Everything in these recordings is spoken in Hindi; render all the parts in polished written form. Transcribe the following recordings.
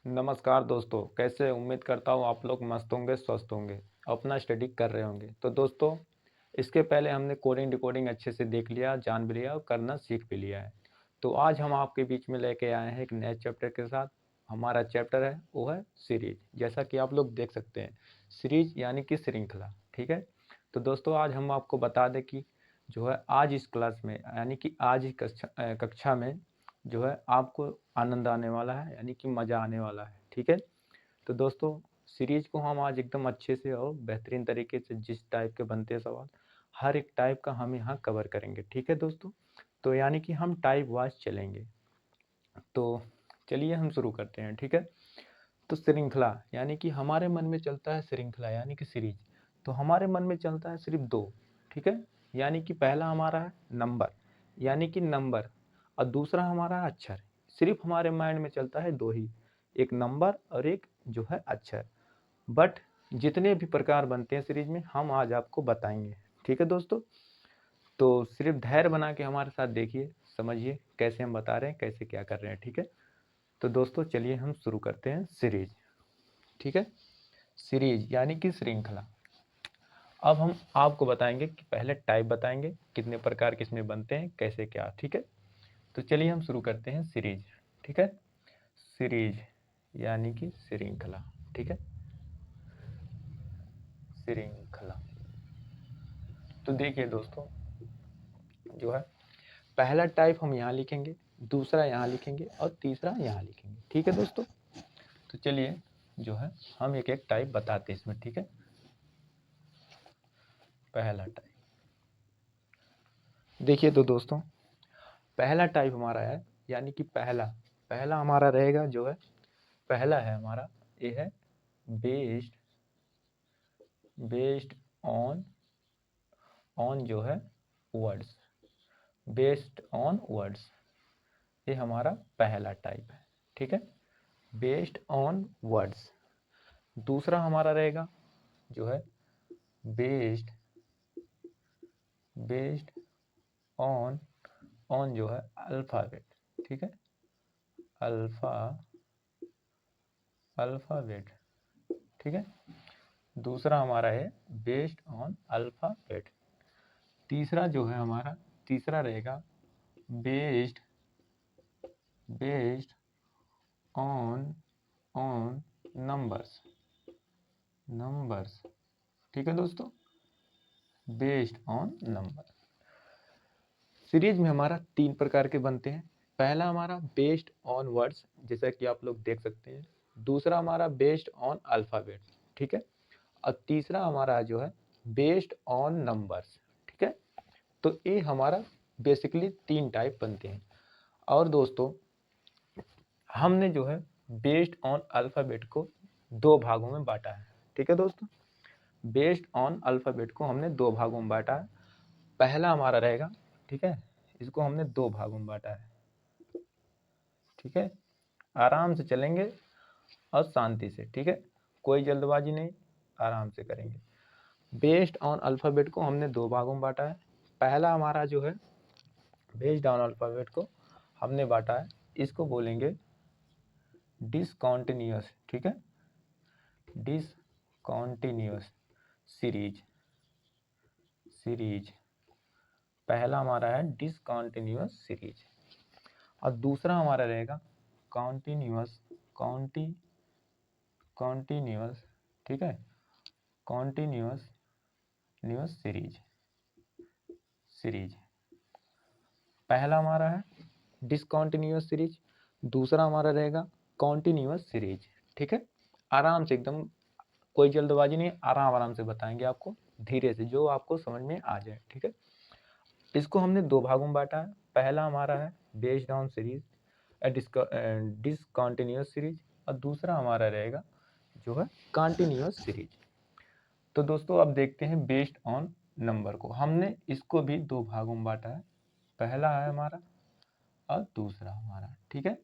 नमस्कार दोस्तों, कैसे उम्मीद करता हूँ आप लोग मस्त होंगे, स्वस्थ होंगे, अपना स्टडी कर रहे होंगे। तो दोस्तों, इसके पहले हमने कोडिंग डिकोडिंग अच्छे से देख लिया, जान भी लिया और करना सीख भी लिया है। तो आज हम आपके बीच में लेके आए हैं एक नए चैप्टर के साथ। हमारा चैप्टर है वो है सीरीज। जैसा कि आप लोग देख सकते हैं, सीरीज यानी कि श्रृंखला। ठीक है। तो दोस्तों, आज हम आपको बता दें कि जो है आज इस क्लास में यानी कि आज इस कक्षा में जो है आपको आनंद आने वाला है, यानी कि मज़ा आने वाला है। ठीक है। तो दोस्तों, सीरीज को हम आज एकदम अच्छे से और बेहतरीन तरीके से जिस टाइप के बनते हैं सवाल, हर एक टाइप का हम यहाँ कवर करेंगे। ठीक है दोस्तों। तो यानी कि हम टाइप वाइज चलेंगे। तो चलिए हम शुरू करते हैं। ठीक है। तो श्रृंखला यानी कि हमारे मन में चलता है श्रृंखला यानी कि सीरीज। तो हमारे मन में चलता है सिर्फ दो। ठीक है। यानी कि पहला हमारा है नंबर, यानी कि नंबर, और दूसरा हमारा है अक्षर। सिर्फ हमारे माइंड में चलता है दो ही, एक नंबर और एक जो है अक्षर। बट जितने भी प्रकार बनते हैं सीरीज में हम आज आपको बताएंगे। ठीक है दोस्तों। तो सिर्फ धैर्य बना के हमारे साथ देखिए, समझिए कैसे हम बता रहे हैं, कैसे क्या कर रहे हैं। ठीक है। तो दोस्तों, चलिए हम शुरू करते हैं सीरीज। ठीक है। सीरीज यानी कि श्रृंखला। अब हम आपको बताएंगे कि पहले टाइप बताएंगे, कितने प्रकार किसमें बनते हैं, कैसे क्या। ठीक है। तो चलिए हम शुरू करते हैं सीरीज। ठीक है। सीरीज यानी कि श्रृंखला। ठीक है। श्रृंखला। तो देखिए दोस्तों, जो है पहला टाइप हम यहाँ लिखेंगे, दूसरा यहाँ लिखेंगे और तीसरा यहाँ लिखेंगे। ठीक है दोस्तों। तो चलिए जो है हम एक एक टाइप बताते हैं इसमें। ठीक है। पहला टाइप देखिए तो दोस्तों, पहला टाइप हमारा है, यानी कि पहला पहला हमारा रहेगा जो है, पहला है हमारा, ये है बेस्ड बेस्ड ऑन ऑन जो है वर्ड्स। बेस्ड ऑन वर्ड्स, ये हमारा पहला टाइप है। ठीक है। Based on words. दूसरा हमारा रहेगा जो है बेस्ड बेस्ड ऑन ऑन जो है अल्फ़ाबेट। ठीक है। Alpha alphabet. ठीक है। दूसरा हमारा है बेस्ड ऑन अल्फ़ाबेट। तीसरा जो है हमारा, तीसरा रहेगा based based on on numbers. Numbers. ठीक है दोस्तों। Based on number. सीरीज में हमारा तीन प्रकार के बनते हैं। पहला हमारा बेस्ड ऑन वर्ड्स, जैसा कि आप लोग देख सकते हैं। दूसरा हमारा बेस्ड ऑन अल्फ़ाबेट। ठीक है। और तीसरा हमारा जो है बेस्ड ऑन नंबर्स। ठीक है। तो ये हमारा बेसिकली तीन टाइप बनते हैं। और दोस्तों, हमने जो है बेस्ड ऑन अल्फ़ाबेट को दो भागों में बांटा है। ठीक है दोस्तों। बेस्ड ऑन अल्फ़ाबेट को हमने दो भागों में बांटा है। पहला हमारा रहेगा, ठीक है, इसको हमने दो भागों में बांटा है। ठीक है। आराम से चलेंगे और शांति से। ठीक है। कोई जल्दबाजी नहीं, आराम से करेंगे। बेस्ड ऑन अल्फ़ाबेट को हमने दो भागों में बांटा है। पहला हमारा जो है बेस्ड ऑन अल्फ़ाबेट को हमने बांटा है, इसको बोलेंगे डिसकंटिन्यूअस। ठीक है। Discontinuous series. सीरीज पहला हमारा है डिसकंटिन्यूअस सीरीज। और दूसरा हमारा रहेगा कॉन्टिन्यूअस कॉन्टिन्यूअस। ठीक है। Continuous न्यूअस series. सीरीज पहला हमारा है डिसकंटिन्यूअस सीरीज, दूसरा हमारा रहेगा कॉन्टिन्यूअस सीरीज। ठीक है। आराम से एकदम, कोई जल्दबाजी नहीं, आराम आराम से बताएंगे आपको, धीरे से, जो आपको समझ में आ जाए। ठीक है। इसको हमने दो भागों में बांटा है। पहला हमारा है based on series discontinuous series, और दूसरा हमारा रहेगा जो है कॉन्टिन्यूअस सीरीज। तो दोस्तों, अब देखते हैं बेस्ड ऑन नंबर को। हमने इसको भी दो भागों में बांटा है। पहला है हमारा और दूसरा हमारा। ठीक है।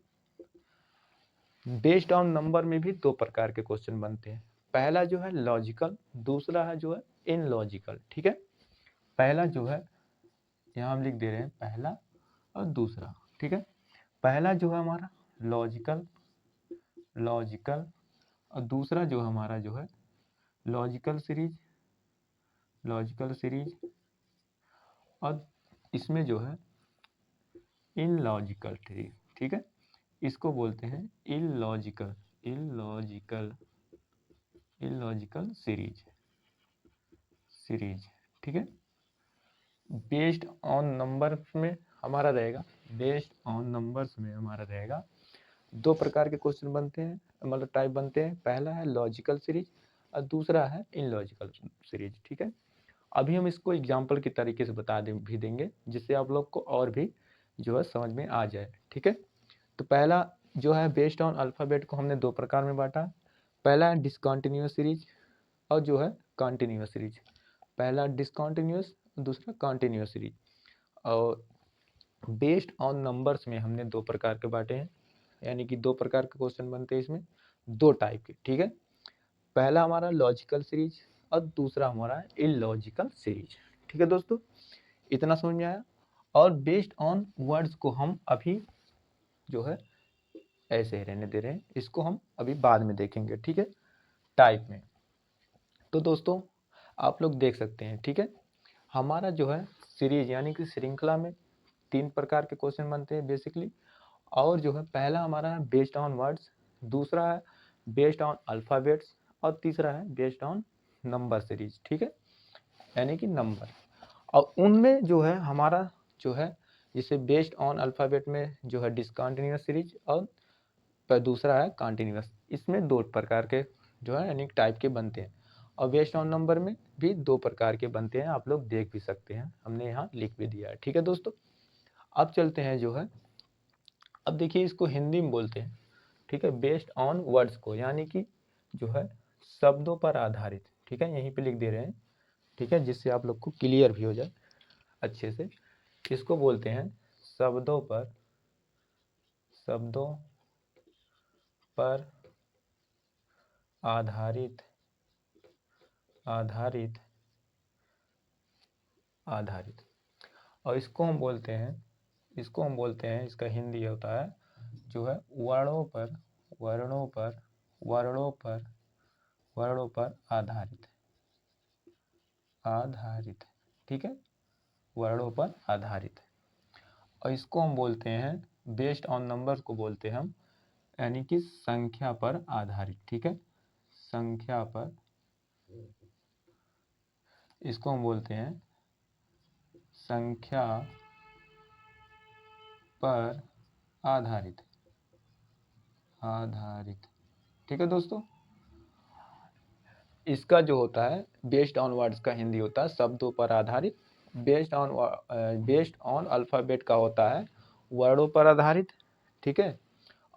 बेस्ड ऑन नंबर में भी दो प्रकार के क्वेश्चन बनते हैं। पहला जो है लॉजिकल, दूसरा है जो है इन लॉजिकल। ठीक है। पहला जो है, यहाँ हम लिख दे रहे हैं पहला और दूसरा। ठीक है। पहला जो है हमारा लॉजिकल लॉजिकल, और दूसरा जो हमारा जो है लॉजिकल सीरीज, लॉजिकल सीरीज, और इसमें जो है इलॉजिकल सीरीज। ठीक है, इसको बोलते हैं illogical, illogical, illogical series, series. ठीक है, बेस्ड ऑन नंबर्स में हमारा रहेगा, बेस्ड ऑन नंबर्स में हमारा रहेगा दो प्रकार के क्वेश्चन बनते हैं, मतलब टाइप बनते हैं। पहला है लॉजिकल सीरीज और दूसरा है इलॉजिकल सीरीज। ठीक है, अभी हम इसको एग्जाम्पल की तरीके से बता भी देंगे, जिससे आप लोग को और भी जो है समझ में आ जाए। ठीक है, तो पहला जो है बेस्ड ऑन अल्फ़ाबेट को हमने दो प्रकार में बांटा। पहला है डिसकंटिन्यूअस सीरीज और जो है कॉन्टिन्यूअस सीरीज। पहला डिसकंटिन्यूअस, दूसरा कॉन्टिन्यूअस सीरीज। और बेस्ड ऑन नंबर्स में हमने दो प्रकार के बांटे हैं, यानी कि दो प्रकार के क्वेश्चन बनते हैं इसमें, दो टाइप के। ठीक है, पहला हमारा लॉजिकल सीरीज और दूसरा हमारा इलॉजिकल सीरीज। ठीक है दोस्तों, इतना समझ में आया। और बेस्ड ऑन वर्ड्स को हम अभी जो है ऐसे ही रहने दे रहे हैं, इसको हम अभी बाद में देखेंगे। ठीक है, टाइप में। तो दोस्तों आप लोग देख सकते हैं, ठीक है, हमारा जो है सीरीज यानी कि श्रृंखला में तीन प्रकार के क्वेश्चन बनते हैं बेसिकली। और जो है पहला हमारा है बेस्ड ऑन वर्ड्स, दूसरा है बेस्ड ऑन अल्फ़ाबेट्स और तीसरा है बेस्ड ऑन नंबर सीरीज। ठीक है, यानी कि नंबर। और उनमें जो है हमारा जो है जैसे बेस्ड ऑन अल्फ़ाबेट में जो है डिसकंटिन्यूअस सीरीज और दूसरा है कंटिन्यूअस। इसमें दो प्रकार के जो है यानी टाइप के बनते हैं। और बेस्ड ऑन नंबर में भी दो प्रकार के बनते हैं, आप लोग देख भी सकते हैं, हमने यहाँ लिख भी दिया है। ठीक है दोस्तों, अब चलते हैं जो है, अब देखिए इसको हिंदी में बोलते हैं, ठीक है, बेस्ड ऑन वर्ड्स को, यानी कि जो है शब्दों पर आधारित। ठीक है, यहीं पे लिख दे रहे हैं, ठीक है, जिससे आप लोग को क्लियर भी हो जाए अच्छे से। इसको बोलते हैं शब्दों पर, शब्दों पर आधारित, आधारित, आधारित। और इसको हम बोलते हैं, इसको हम बोलते हैं, इसका हिंदी होता है जो है वर्णों पर, वर्णों पर, वर्णों पर, वर्णों पर आधारित, आधारित। ठीक है, वर्णों पर आधारित। और इसको हम बोलते हैं बेस्ड ऑन नंबर को बोलते हैं हम, यानी कि संख्या पर आधारित। ठीक है, संख्या पर, इसको हम बोलते हैं संख्या पर आधारित, आधारित। ठीक है दोस्तों, इसका जो होता है बेस्ड ऑन वर्ड्स का हिंदी होता है शब्दों पर आधारित, based on, based on alphabet का होता है वर्डों पर आधारित। ठीक है,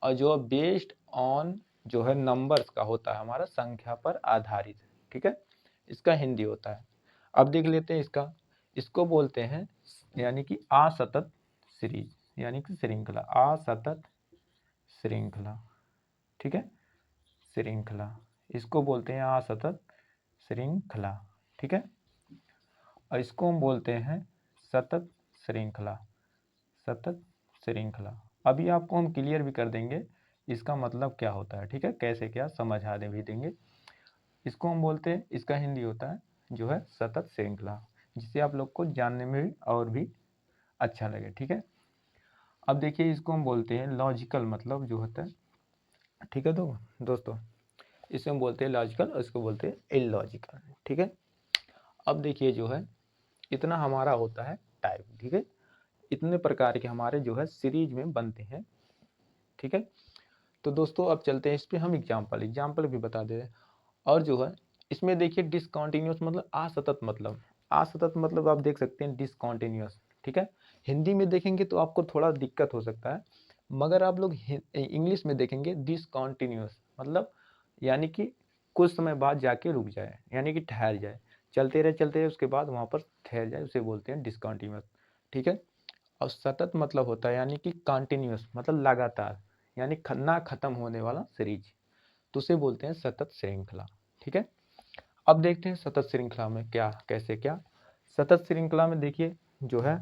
और जो बेस्ड ऑन जो है नंबर्स का होता है हमारा संख्या पर आधारित। ठीक है, इसका हिंदी होता है। अब देख लेते हैं इसका, इसको बोलते हैं यानी कि असतत सीरीज, यानी कि श्रृंखला, असतत श्रृंखला। ठीक है, श्रृंखला, इसको बोलते हैं असतत श्रृंखला। ठीक है, और इसको हम बोलते हैं सतत श्रृंखला, सतत श्रृंखला। अभी आपको हम क्लियर भी कर देंगे इसका मतलब क्या होता है। ठीक है, कैसे क्या समझाने भी देंगे। इसको हम बोलते हैं, इसका हिंदी होता है जो है सतत श्रृंखला, जिससे आप लोग को जानने में भी और भी अच्छा लगे। ठीक है, अब देखिए इसको हम बोलते हैं लॉजिकल, मतलब जो होता है। ठीक है, तो दोस्तों इसे हम बोलते हैं लॉजिकल और इसको बोलते हैं इलॉजिकल। ठीक है, अब देखिए जो है इतना हमारा होता है टाइप। ठीक है, इतने प्रकार के हमारे जो है सीरीज में बनते हैं। ठीक है, तो दोस्तों अब चलते हैं इस पे हम एग्जाम्पल, एग्जाम्पल भी बता दे रहे हैं। और जो है इसमें देखिए डिसकंटिन्यूअस मतलब असतत, मतलब असतत मतलब आप देख सकते हैं डिसकंटिन्यूअस। ठीक है, हिंदी में देखेंगे तो आपको थोड़ा दिक्कत हो सकता है, मगर आप लोग इंग्लिश में देखेंगे डिसकंटिन्यूअस मतलब यानी कि कुछ समय बाद जाके रुक जाए, यानी कि ठहर जाए, चलते रहे उसके बाद वहाँ पर ठहर जाए, उसे बोलते हैं डिसकंटिन्यूअस। ठीक है, और सतत मतलब होता है यानी कि कंटिन्यूअस मतलब लगातार, यानी ना खत्म होने वाला सीरीज, तो उसे बोलते हैं सतत श्रृंखला। ठीक है, अब देखते हैं सतत श्रृंखला में क्या कैसे क्या। सतत श्रृंखला में देखिए जो है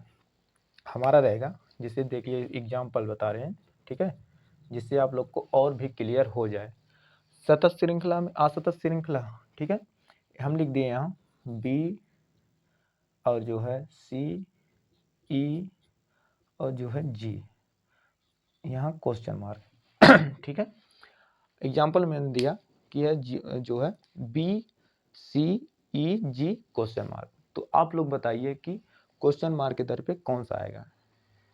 हमारा रहेगा, जिसे देखिए एग्जाम्पल बता रहे हैं। ठीक है, जिससे आप लोग को और भी क्लियर हो जाए। सतत श्रृंखला में असतत श्रृंखला, ठीक है, हम लिख दिए यहाँ बी और जो है सी ई और जो है जी, यहाँ क्वेश्चन मार्क ठीक है। एग्जाम्पल मैंने दिया कि है जो है बी सी ई जी क्वेश्चन मार्क। तो आप लोग बताइए कि क्वेश्चन मार्क के दर पे कौन सा आएगा,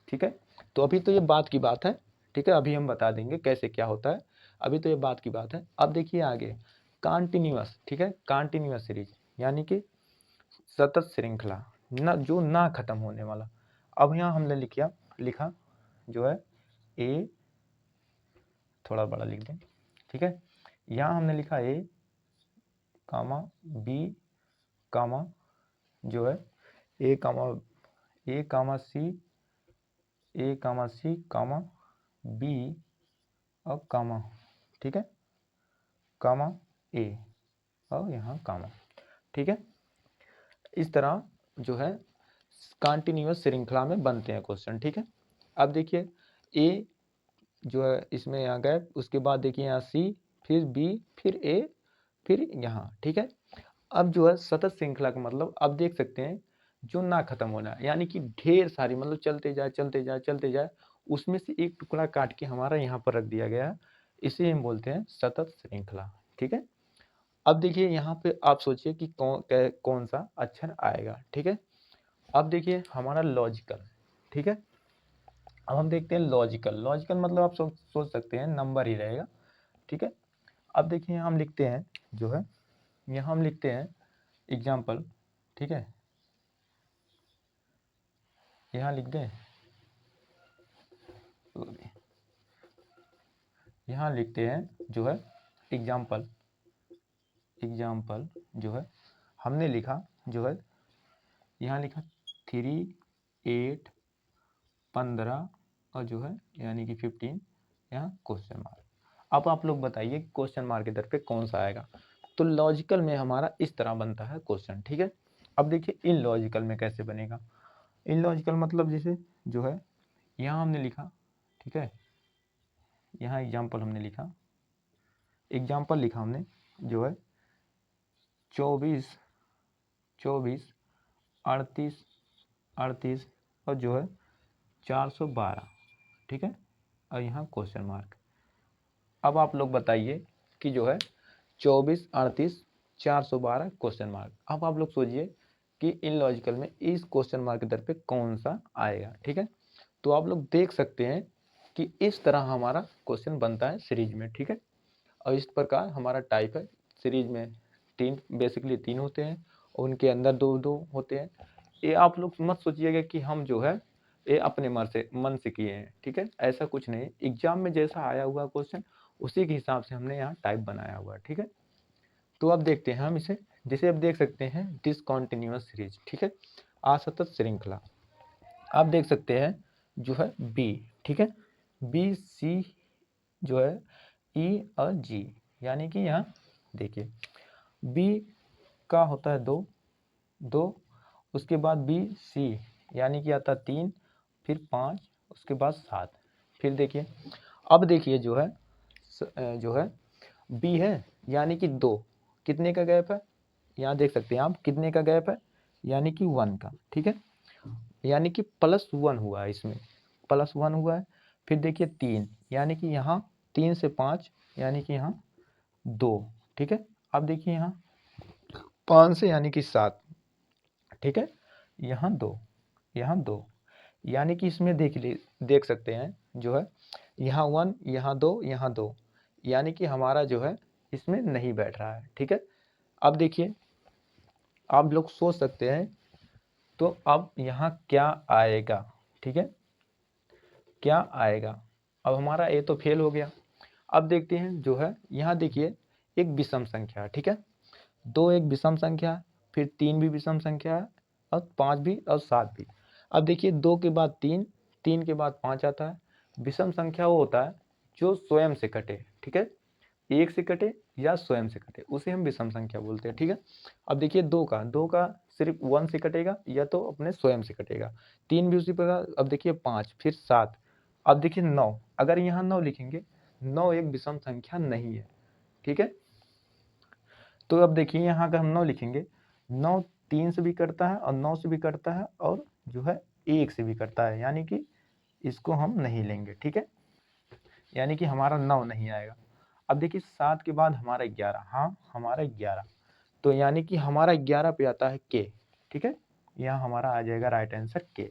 ठीक है। तो अभी तो ये बात की बात है, ठीक है, अभी हम बता देंगे कैसे क्या होता है, अभी तो ये बात की बात है। अब देखिए आगे कॉन्टिन्यूअस, ठीक है, कॉन्टिन्यूअस सीरीज यानी कि सतत श्रृंखला, ना जो ना खत्म होने वाला। अब यहाँ हमने लिखा जो है ए, थोड़ा बड़ा लिख दें, ठीक है, यहाँ हमने लिखा ए कामा बी कामा जो है ए कामा सी कामा बी और कामा, ठीक है, कामा ए और यहाँ कामा, ठीक है। इस तरह जो है कॉन्टिन्यूअस श्रृंखला में बनते हैं क्वेश्चन, ठीक है। अब देखिए ए जो है इसमें यहाँ गैप, उसके बाद देखिए यहाँ सी, फिर बी, फिर ए, फिर यहाँ, ठीक है। अब जो है सतत श्रृंखला का मतलब अब देख सकते हैं जो ना खत्म होना है, यानी कि ढेर सारी मतलब चलते जाए, उसमें से एक टुकड़ा काट के हमारा यहाँ पर रख दिया गया है, इसे हम बोलते हैं सतत श्रृंखला, ठीक है। अब देखिए यहाँ पे आप सोचिए कि कौन सा अक्षर आएगा, ठीक है। अब देखिए हमारा लॉजिकल, ठीक है। अब हम देखते हैं लॉजिकल मतलब आप सोच सकते हैं नंबर ही रहेगा, ठीक है। अब देखिए हम लिखते हैं जो है, यहाँ हम लिखते हैं एग्जाम्पल, ठीक है, यहाँ लिख दें, यहाँ लिखते हैं जो है एग्जाम्पल जो है हमने लिखा जो है यहाँ लिखा 3 8 15 और जो है यानी कि 15, यहाँ क्वेश्चन मार्क। अब आप लोग बताइए क्वेश्चन मार्क के दर पे कौन सा आएगा। तो लॉजिकल में हमारा इस तरह बनता है क्वेश्चन, ठीक है। अब देखिए इन लॉजिकल में कैसे बनेगा। इन लॉजिकल मतलब जैसे जो है यहाँ हमने लिखा, ठीक है, यहाँ एग्जाम्पल लिखा हमने जो है 24 38 और जो है 412, ठीक है, और यहाँ क्वेश्चन मार्क। अब आप लोग बताइए कि जो है 24 38 412 क्वेश्चन मार्क। अब आप लोग सोचिए कि इन लॉजिकल में इस क्वेश्चन मार्क के दर पे कौन सा आएगा, ठीक है। तो आप लोग देख सकते हैं कि इस तरह हमारा क्वेश्चन बनता है सीरीज में, ठीक है। और इस प्रकार हमारा टाइप है सीरीज में, बेसिकली तीन होते हैं और उनके अंदर दो दो होते हैं। ये आप लोग मत सोचिएगा कि हम जो है ये अपने मन से किए हैं, ठीक है, ऐसा कुछ नहीं। एग्जाम में जैसा आया हुआ क्वेश्चन उसी के हिसाब से हमने यहाँ टाइप बनाया हुआ है, ठीक है। तो अब देखते हैं हम इसे, जिसे अब देख सकते हैं डिसकंटिन्यूअस सीरीज, ठीक है, असतत श्रृंखला। आप देख सकते हैं जो है बी, ठीक है, बी सी जो है ई और जी, यानी कि यहाँ देखिए बी का होता है दो, उसके बाद बी सी यानी कि आता है 3, फिर 5, उसके बाद 7, फिर देखिए अब देखिए जो है बी है यानी कि 2, कितने का गैप है, यहाँ देख सकते हैं आप कितने का गैप है, यानी कि 1 का, ठीक है, यानी कि +1 हुआ है, इसमें +1 हुआ है। फिर देखिए 3 यानी कि यहाँ 3 से 5 यानी कि यहाँ 2, ठीक है। अब देखिए यहाँ 5 से यानी कि 7, ठीक है, यहाँ 2 यानी कि इसमें देख सकते हैं जो है यहाँ 1 यहाँ 2 यहाँ 2, यानी कि हमारा जो है इसमें नहीं बैठ रहा है, ठीक है। अब देखिए आप लोग सोच सकते हैं तो अब यहाँ क्या आएगा, ठीक है, क्या आएगा। अब हमारा ए तो फेल हो गया। अब देखते हैं जो है यहाँ देखिए एक विषम संख्या है, ठीक है, 2 एक विषम संख्या है, फिर 3 भी विषम संख्या है और 5 भी और 7 भी। अब देखिए 2 के बाद 3, 3 के बाद 5 आता है। विषम संख्या वो होता है जो स्वयं से कटे, ठीक है, एक से कटे या स्वयं से कटे, उसे हम विषम संख्या बोलते हैं, ठीक है। अब देखिए 2 का सिर्फ 1 से कटेगा या तो अपने स्वयं से कटेगा। 3 भी उसी प्रकार। अब देखिए 5 फिर 7, अब देखिए 9, अगर यहाँ 9 लिखेंगे, 9 एक विषम संख्या नहीं है, ठीक है। तो अब देखिए यहाँ अगर हम 9 लिखेंगे, 9 3 से भी कटता है और 9 से भी कटता है और जो है 1 से भी कटता है, यानी कि इसको हम नहीं लेंगे, ठीक है, यानी कि हमारा 9 नहीं आएगा। अब देखिए 7 के बाद हमारा 11, हाँ हमारा 11, तो यानी कि हमारा 11 पे आता है के, ठीक है, यहाँ हमारा आ जाएगा राइट आंसर के।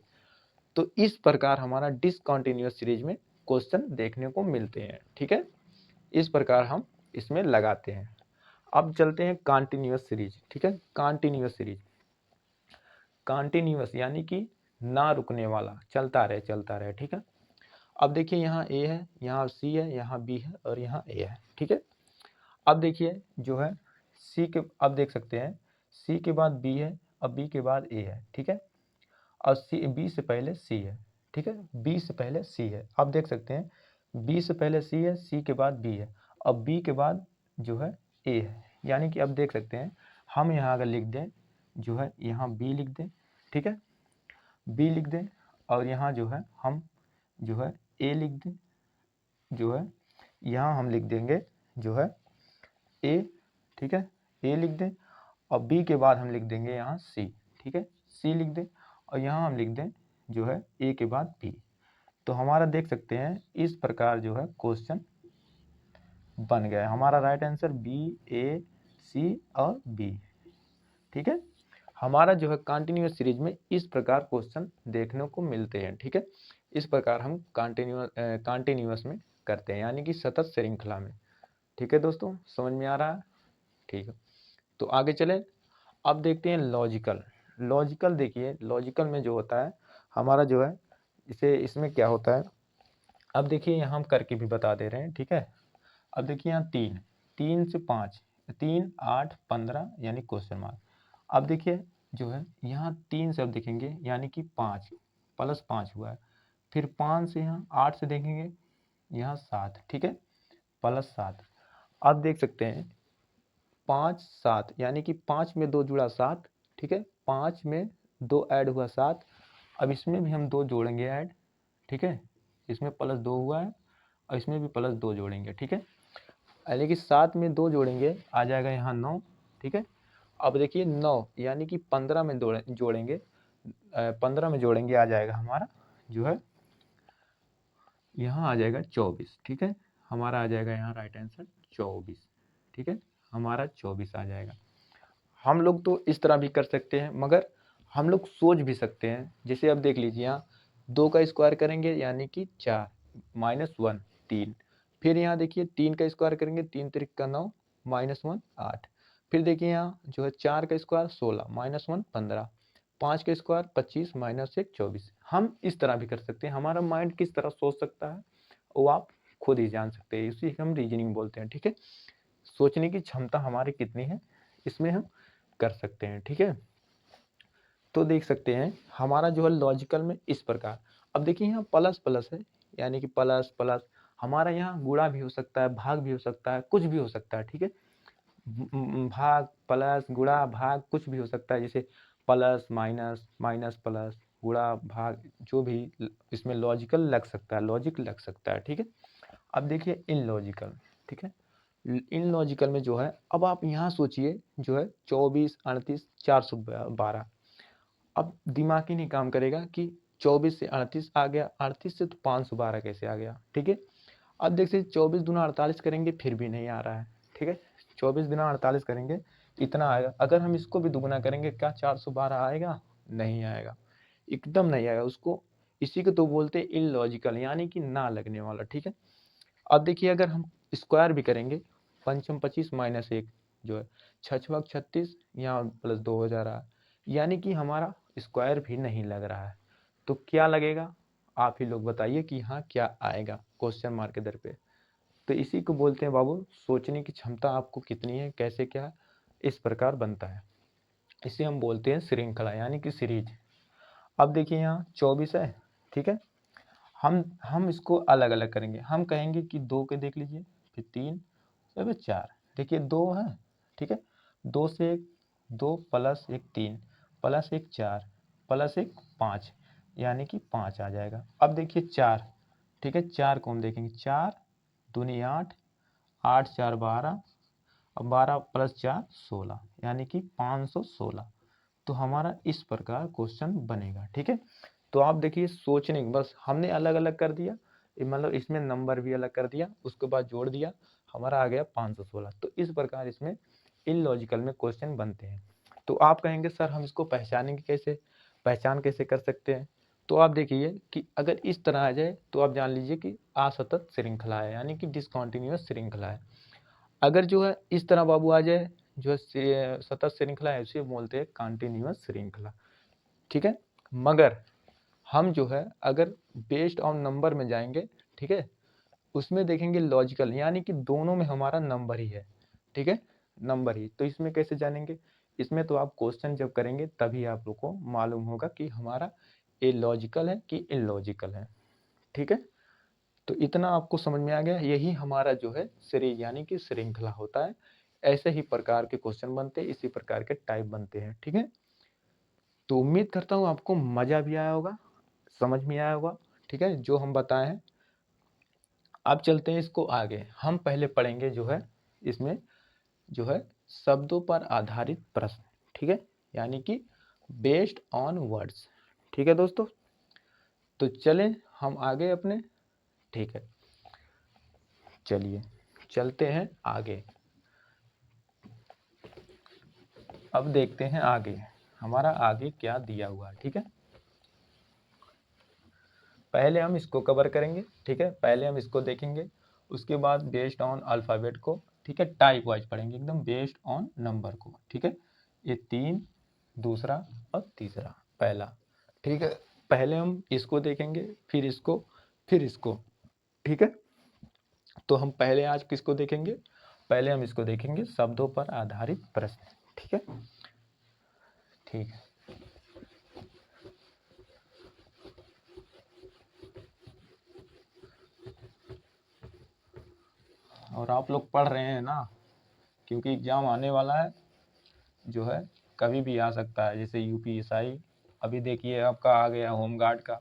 तो इस प्रकार हमारा डिसकंटिन्यूअस सीरीज में क्वेश्चन देखने को मिलते हैं, ठीक है, इस प्रकार हम इसमें लगाते हैं। अब चलते हैं कॉन्टिन्यूअस सीरीज, ठीक है, कॉन्टिन्यूअस सीरीज, कॉन्टिन्यूअस यानी कि ना रुकने वाला, चलता रहे, ठीक है। अब देखिए यहाँ ए है, यहाँ सी है, यहाँ बी है और यहाँ ए है, ठीक है। अब देखिए जो है सी के, अब देख सकते हैं सी के बाद बी है, अब बी के बाद ए है, ठीक है, और सी, बी से पहले सी है, ठीक है, बी से पहले सी है। अब देख सकते हैं बी से पहले सी है, सी के बाद बी है, अब बी के बाद जो है ए है, यानी कि अब देख सकते हैं हम यहाँ अगर लिख दें, जो है यहाँ बी लिख दें, ठीक है, बी लिख दें, और यहाँ जो है हम जो है ए लिख दें, जो है यहाँ हम लिख देंगे जो है ए, ठीक है, ए लिख दें, और बी के बाद हम लिख देंगे यहाँ सी, ठीक है, सी लिख दें, और यहाँ हम लिख दें जो है ए के बाद बी। तो हमारा देख सकते हैं इस प्रकार जो है क्वेश्चन बन गया है। हमारा राइट आंसर बी, ए, सी और बी, ठीक है। हमारा जो है कंटिन्यूअस सीरीज में इस प्रकार क्वेश्चन देखने को मिलते हैं, ठीक है, इस प्रकार हम कंटिन्यूअस में करते हैं, यानी कि सतत श्रृंखला में, ठीक है दोस्तों, समझ में आ रहा है, ठीक है। तो आगे चले, अब देखते हैं लॉजिकल। लॉजिकल देखिए, लॉजिकल में जो होता है हमारा जो है इसे, इसमें क्या होता है, अब देखिए यहाँ हम करके भी बता दे रहे हैं, ठीक है। अब देखिए यहाँ 3, 3 से 5, 3 8 15 यानी क्वेश्चन मार्क। अब देखिए जो है यहाँ 3 से अब देखेंगे यानी कि 5 प्लस 5 हुआ है, फिर 5 से यहाँ 8 से देखेंगे यहाँ 7, ठीक है, प्लस 7। अब देख सकते हैं 5 7 यानी कि 5 में 2 जुड़ा 7, ठीक है, 5 में 2 ऐड हुआ 7, अब इसमें भी हम 2 जोड़ेंगे ऐड, ठीक है, इसमें प्लस 2 हुआ है और इसमें भी प्लस 2 जोड़ेंगे, ठीक है, यानी कि 7 में 2 जोड़ेंगे आ जाएगा यहाँ 9, ठीक है। अब देखिए 9 यानी कि 15 में जोड़ेंगे, 15 में जोड़ेंगे आ जाएगा हमारा जो है यहाँ आ जाएगा 24, ठीक है, हमारा आ जाएगा यहाँ राइट आंसर 24, ठीक है, हमारा 24 आ जाएगा। हम लोग तो इस तरह भी कर सकते हैं, मगर हम लोग सोच भी सकते हैं, जैसे अब देख लीजिए यहाँ 2 का स्क्वायर करेंगे यानी कि 4 -1 3, फिर यहाँ देखिए 3 का स्क्वायर करेंगे, 3 त्रिक का 9 -1 8, फिर देखिए यहाँ जो है 4 का स्क्वायर 16 -1 15, 5 का स्क्वायर 25 -1 24। हम इस तरह भी कर सकते हैं, हमारा माइंड किस तरह सोच सकता है वो आप खुद ही जान सकते हैं, इसी हम रीजनिंग बोलते हैं, ठीक है, सोचने की क्षमता हमारी कितनी है इसमें हम कर सकते हैं, ठीक है। तो देख सकते हैं हमारा जो है लॉजिकल में इस प्रकार। अब देखिए यहाँ प्लस प्लस है, यानी कि प्लस प्लस, हमारा यहाँ गुणा भी हो सकता है, भाग भी हो सकता है, कुछ भी हो सकता है, ठीक है, भाग प्लस गुणा भाग कुछ भी हो सकता है, जैसे प्लस माइनस, माइनस प्लस, गुणा भाग, जो भी इसमें लॉजिकल लग सकता है, लॉजिक लग सकता है, ठीक है। अब देखिए इन लॉजिकल, ठीक है, इन लॉजिकल में जो है, अब आप यहाँ सोचिए जो है 24 38 412, अब दिमाग ही नहीं काम करेगा कि 24 से 38 आ गया, 38 से तो 512 कैसे आ गया, ठीक है। अब देखिए 24 दूना 48 करेंगे फिर भी नहीं आ रहा है, ठीक है, 24 दूना 48 करेंगे इतना आएगा, अगर हम इसको भी दुगुना करेंगे क्या 412 आएगा, नहीं आएगा, एकदम नहीं आएगा उसको, इसी को तो बोलते हैं इलॉजिकल, यानी कि ना लगने वाला, ठीक है। अब देखिए अगर हम स्क्वायर भी करेंगे, पंचम 25 -1 जो है, छछक 36 यहाँ प्लस 2 हो जा रहा है, यानी कि हमारा स्क्वायर भी नहीं लग रहा है, तो क्या लगेगा आप ही लोग बताइए कि यहाँ क्या आएगा क्वेश्चन मार्क के दर पे। तो इसी को बोलते हैं बाबू सोचने की क्षमता आपको कितनी है, कैसे क्या इस प्रकार बनता है, इसे हम बोलते हैं श्रृंखला यानी कि सीरीज। अब देखिए यहाँ 24 है, ठीक है, हम इसको अलग अलग करेंगे, हम कहेंगे कि 2 के देख लीजिए, फिर 3 फिर 4, देखिए 2 है, ठीक है, 2 से 1 2 प्लस 1 3 प्लस 1 4 प्लस 1 5, यानी कि 5 आ जाएगा। अब देखिए 4, ठीक है, 4 को हम देखेंगे, 4 दूनी 8, 8 4 12, अब 12 प्लस 4 16, यानी कि 516। तो हमारा इस प्रकार क्वेश्चन बनेगा। ठीक है, तो आप देखिए सोचने बस हमने अलग अलग कर दिया, मतलब इसमें नंबर भी अलग कर दिया, उसके बाद जोड़ दिया, हमारा आ गया 516। तो इस प्रकार इसमें इलॉजिकल में क्वेश्चन बनते हैं। तो आप कहेंगे सर हम इसको पहचानेंगे कैसे, पहचान कैसे कर सकते हैं? तो आप देखिए कि अगर इस तरह आ जाए तो आप जान लीजिए कि असतत श्रृंखला है, यानी कि डिसकंटिन्यूअस श्रृंखला है। अगर जो है इस तरह बाबू आ जाए, जो है सतत श्रृंखला है, उसे बोलते हैं कंटिन्यूअस श्रृंखला। ठीक है, मगर हम जो है अगर बेस्ड ऑन नंबर में जाएंगे, ठीक है, उसमें देखेंगे लॉजिकल, यानी कि दोनों में हमारा नंबर ही है। ठीक है, नंबर ही। तो इसमें कैसे जानेंगे? इसमें तो आप क्वेश्चन जब करेंगे तभी आप लोग को मालूम होगा कि हमारा ये लॉजिकल है कि इलॉजिकल है। ठीक है, तो इतना आपको समझ में आ गया, यही हमारा जो है सीरीज यानी कि श्रृंखला होता है। ऐसे ही प्रकार के क्वेश्चन बनते हैं, इसी प्रकार के टाइप बनते हैं। ठीक है, तो उम्मीद करता हूँ आपको मजा भी आया होगा, समझ में आया होगा। ठीक है, जो हम बताए हैं। अब चलते हैं इसको आगे, हम पहले पढ़ेंगे जो है इसमें जो है शब्दों पर आधारित प्रश्न। ठीक है, यानी कि बेस्ड ऑन वर्ड्स। ठीक है दोस्तों, तो चलें हम आगे अपने। ठीक है, चलिए चलते हैं आगे। अब देखते हैं आगे हमारा आगे क्या दिया हुआ है। ठीक है, पहले हम इसको कवर करेंगे। ठीक है, पहले हम इसको देखेंगे, उसके बाद बेस्ड ऑन अल्फ़ाबेट को, ठीक है, टाइप वाइज पढ़ेंगे एकदम बेस्ड ऑन नंबर को। ठीक है, ये 3, दूसरा और तीसरा, पहला। ठीक है, पहले हम इसको देखेंगे, फिर इसको, फिर इसको। ठीक है, तो हम पहले आज किसको देखेंगे? पहले हम इसको देखेंगे शब्दों पर आधारित प्रश्न। ठीक है, ठीक है। और आप लोग पढ़ रहे हैं ना, क्योंकि एग्जाम आने वाला है, जो है कभी भी आ सकता है। जैसे यूपीएसआई अभी देखिए आपका आ गया, होमगार्ड का।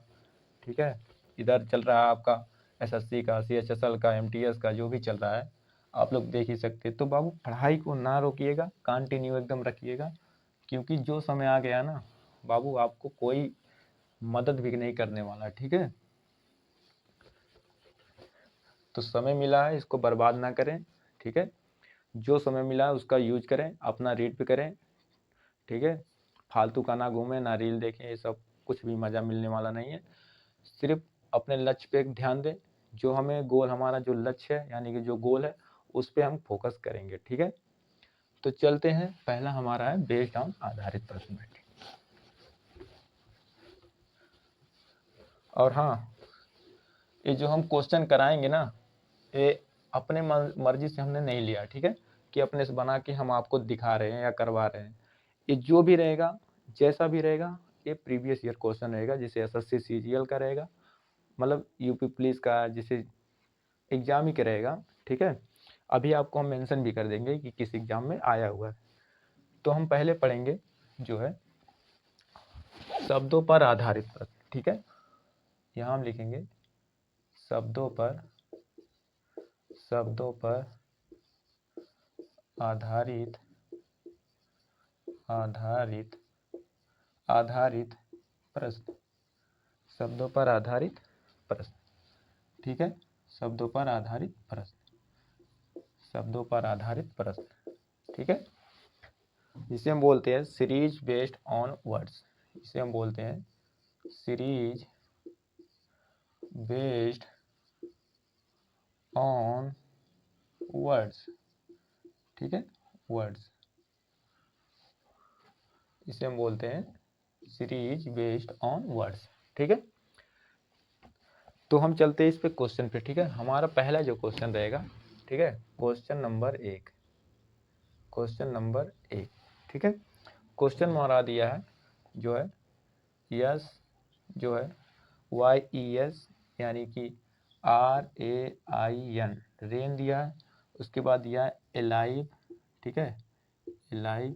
ठीक है, इधर चल रहा है आपका एसएससी का, सीएचएसएल का, एमटीएस का, जो भी चल रहा है आप लोग देख ही सकते। तो बाबू पढ़ाई को ना रोकिएगा, कंटिन्यू एकदम रखिएगा, क्योंकि जो समय आ गया ना बाबू, आपको कोई मदद भी नहीं करने वाला। ठीक है, तो समय मिला है इसको बर्बाद ना करें। ठीक है, जो समय मिला है उसका यूज करें, अपना रीड पे करें। ठीक है, फालतू का ना घूमें, ना रील देखें, ये सब कुछ भी मज़ा मिलने वाला नहीं है। सिर्फ अपने लक्ष्य पे ध्यान दें, जो हमें गोल, हमारा जो लक्ष्य है यानी कि जो गोल है उस पे हम फोकस करेंगे। ठीक है, तो चलते हैं, पहला हमारा है बेस्ड ऑन आधारित प्रश्न। और हाँ, ये जो हम क्वेश्चन कराएंगे ना, ये अपने मर्जी से हमने नहीं लिया। ठीक है, कि अपने से बना के हम आपको दिखा रहे हैं या करवा रहे हैं। ये जो भी रहेगा, जैसा भी रहेगा, ये प्रीवियस ईयर क्वेश्चन रहेगा, जैसे एसएससी सीजीएल का रहेगा, मतलब यूपी पुलिस का, जैसे एग्जाम ही का रहेगा। ठीक है, अभी आपको हम मेंशन भी कर देंगे कि किस एग्जाम में आया हुआ है। तो हम पहले पढ़ेंगे जो है शब्दों पर आधारित प्रश्न। ठीक है, यहाँ हम लिखेंगे शब्दों पर, शब्दों पर आधारित, आधारित, आधारित प्रश्न, शब्दों पर आधारित प्रश्न। ठीक है, शब्दों पर आधारित प्रश्न, शब्दों पर आधारित प्रश्न। ठीक है, जिसे हम बोलते हैं सीरीज बेस्ड ऑन वर्ड्स, इसे हम बोलते हैं सीरीज बेस्ड ऑन वर्ड्स। ठीक है, वर्ड्स, इसे हम बोलते हैं सीरीज बेस्ड ऑन वर्ड्स। ठीक है, तो हम चलते हैं इस पे क्वेश्चन पे। ठीक है, हमारा पहला जो क्वेश्चन रहेगा, ठीक है, क्वेश्चन नंबर 1, क्वेश्चन नंबर 1। ठीक है, क्वेश्चन हमारा दिया है जो है यस, जो है YES, यानी कि RAIN, रेन दिया है। उसके बाद दिया है एलाइव। ठीक है, एलाइव।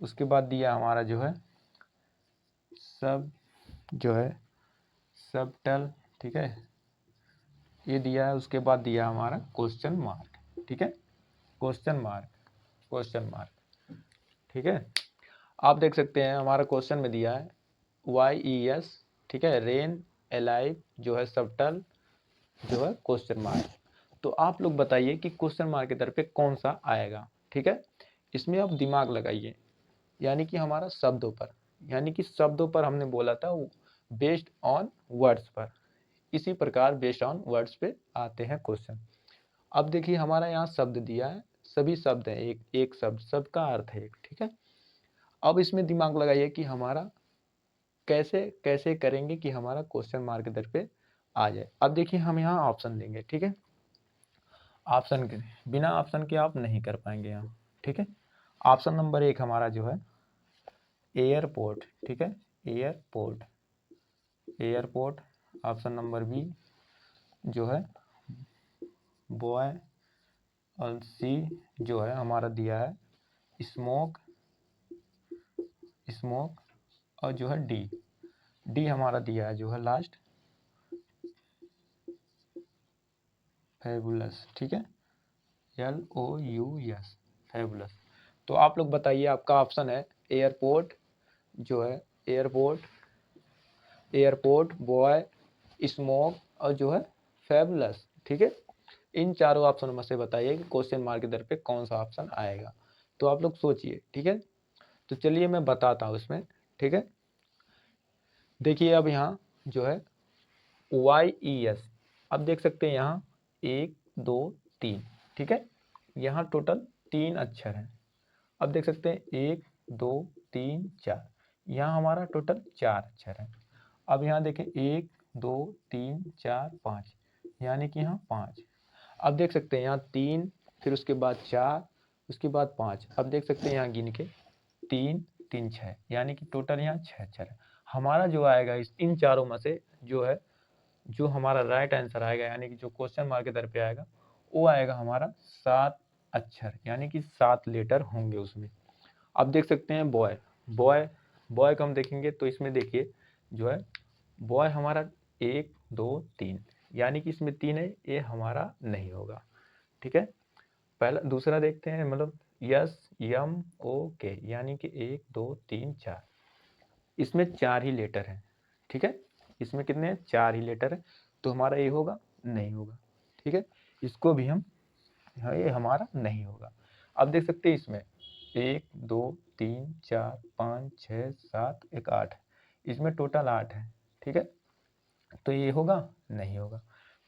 उसके बाद दिया हमारा जो है सब, जो है सबटल। ठीक है, ये दिया है, उसके बाद दिया हमारा क्वेश्चन मार्क, ठीक है, क्वेश्चन मार्क, क्वेश्चन मार्क, ठीक है। आप देख सकते हैं हमारा क्वेश्चन में दिया है YES, ठीक है, रेन, एलाइव जो है सबटल, जो है क्वेश्चन मार्क। तो आप लोग बताइए कि क्वेश्चन मार्क के दर पे कौन सा आएगा, ठीक है। इसमें आप दिमाग लगाइए, यानी कि हमारा शब्दों पर, यानी कि शब्दों पर हमने बोला था बेस्ड ऑन वर्ड्स पर, इसी प्रकार बेस्ड ऑन वर्ड्स पे आते हैं क्वेश्चन। अब देखिए हमारा यहाँ शब्द दिया है, सभी शब्द है, एक एक शब्द, सबका अर्थ है एक, ठीक है। अब इसमें दिमाग लगाइए कि हमारा कैसे कैसे करेंगे कि हमारा क्वेश्चन मार्क दर पे आ जाए। अब देखिए हम यहाँ ऑप्शन देंगे, ठीक है, ऑप्शन के बिना ऑप्शन के आप नहीं कर पाएंगे यहाँ, ठीक है। ऑप्शन नंबर 1 हमारा जो है एयरपोर्ट, ठीक है, airport, airport. Option number B जो है बॉय, और सी जो है हमारा दिया है स्मोक, स्मोक, और जो है डी, डी हमारा दिया है जो है लास्ट फैबुलस, ठीक है, LOUS, फैबुलस। तो आप लोग बताइए आपका ऑप्शन है एयरपोर्ट, जो है एयरपोर्ट, एयरपोर्ट, बॉय, स्मोक, और जो है फैबुलस, ठीक है। इन चारों ऑप्शन में से बताइए कि क्वेश्चन मार्क के दर पे कौन सा ऑप्शन आएगा। तो आप लोग सोचिए, ठीक है। तो चलिए मैं बताता हूँ इसमें, ठीक है। देखिए अब यहाँ जो है YES, अब देख सकते हैं यहाँ 1 2 3, ठीक है, यहाँ टोटल 3 अक्षर हैं। अब देख सकते हैं 1 2 3 4, यहाँ हमारा टोटल 4 अक्षर हैं। अब यहाँ देखें 1 2 3 4 5, यानी कि यहाँ 5। अब देख सकते हैं यहाँ 3, फिर उसके बाद 4, उसके बाद 5। अब देख सकते हैं यहाँ गिन के 3 3 6, यानी कि टोटल यहाँ 6 अक्षर है। हमारा जो आएगा इस इन चारों में से जो है, जो हमारा राइट आंसर आएगा, यानी कि जो क्वेश्चन मार्क के दर पे आएगा, वो आएगा हमारा 7 अक्षर, यानी कि 7 लेटर होंगे उसमें। अब देख सकते हैं बॉय, बॉय, बॉय को हम देखेंगे तो इसमें देखिए जो है बॉय हमारा 1 2 3, यानी कि इसमें 3 है, ये हमारा नहीं होगा, ठीक है। पहला दूसरा देखते हैं, मतलब SMOK, यानी कि 1 2 3 4, इसमें 4 ही लेटर हैं, ठीक है। इसमें कितने हैं, 4 ही लेटर है, तो हमारा ये होगा, नहीं होगा, ठीक है। इसको भी हम, ये हमारा नहीं होगा। अब देख सकते हैं इसमें 1 2 3 4 5 6 7 1 8, इसमें टोटल 8 है, ठीक है। तो ये होगा, नहीं होगा।